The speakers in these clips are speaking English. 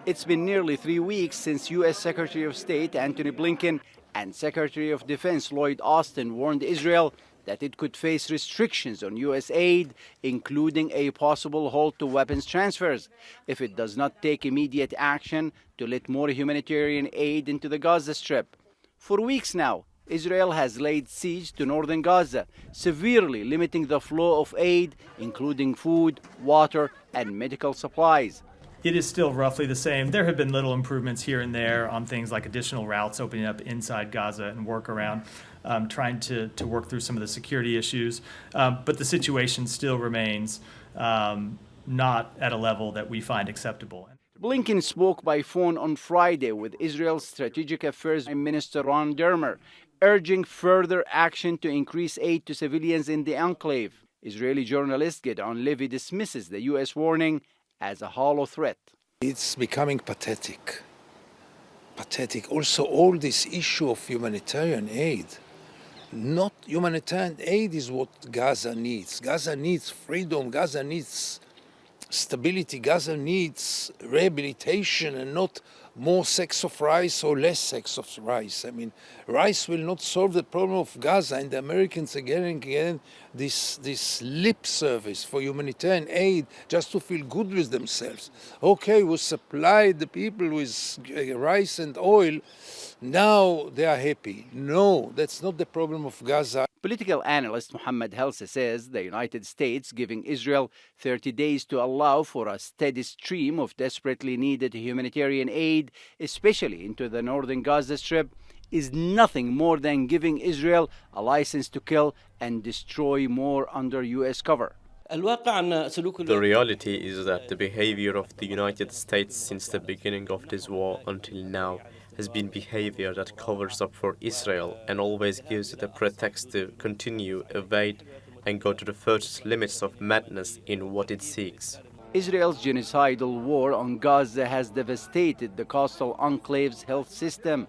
It's been nearly 3 weeks since U.S. Secretary of State Antony Blinken and Secretary of Defense Lloyd Austin warned Israel that it could face restrictions on U.S. aid, including a possible halt to weapons transfers, if it does not take immediate action to let more humanitarian aid into the Gaza Strip. For weeks now, Israel has laid siege to northern Gaza, severely limiting the flow of aid, including food, water, and medical supplies. It is still roughly the same. There have been little improvements here and there on things like additional routes opening up inside Gaza and work around, trying to work through some of the security issues. But the situation still remains not at a level that we find acceptable. Blinken spoke by phone on Friday with Israel's Strategic Affairs Minister Ron Dermer, urging further action to increase aid to civilians in the enclave. Israeli journalist Gideon Levy dismisses the U.S. warning as a hollow threat. It's becoming pathetic. Also, all this issue of humanitarian aid. Not humanitarian aid is what Gaza needs. Gaza needs freedom. Gaza needs stability. Gaza needs rehabilitation and not more sacks of rice or less sacks of rice. I mean, rice will not solve the problem of Gaza, and the Americans are getting this lip service for humanitarian aid just to feel good with themselves. Okay, we supplied the people with rice and oil. Now they are happy. No, that's not the problem of Gaza. Political analyst Mohammad says the United States giving Israel 30 days to allow for a steady stream of desperately needed humanitarian aid, especially into the northern Gaza Strip, is nothing more than giving Israel a license to kill and destroy more under U.S. cover. The reality is that the behavior of the United States since the beginning of this war until now has been behavior that covers up for Israel and always gives it a pretext to continue, evade, and go to the furthest limits of madness in what it seeks. Israel's genocidal war on Gaza has devastated the coastal enclave's health system.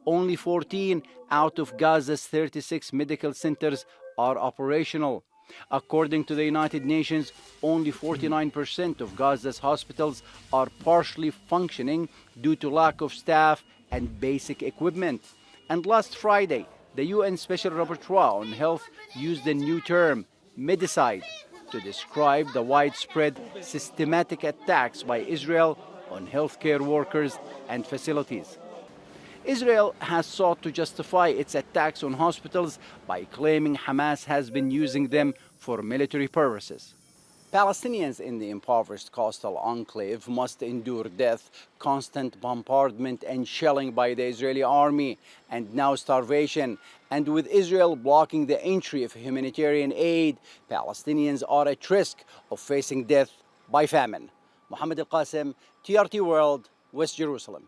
Only 14 out of Gaza's 36 medical centers are operational. According to the United Nations, only 49% of Gaza's hospitals are partially functioning due to lack of staff and basic equipment. And last Friday, the UN Special Rapporteur on Health used a new term, medicide, to describe the widespread systematic attacks by Israel on healthcare workers and facilities. Israel has sought to justify its attacks on hospitals by claiming Hamas has been using them for military purposes. Palestinians in the impoverished coastal enclave must endure death, constant bombardment and shelling by the Israeli army, and now starvation. And with Israel blocking the entry of humanitarian aid, Palestinians are at risk of facing death by famine. Mohammad Al-Kassim, TRT World, West Jerusalem.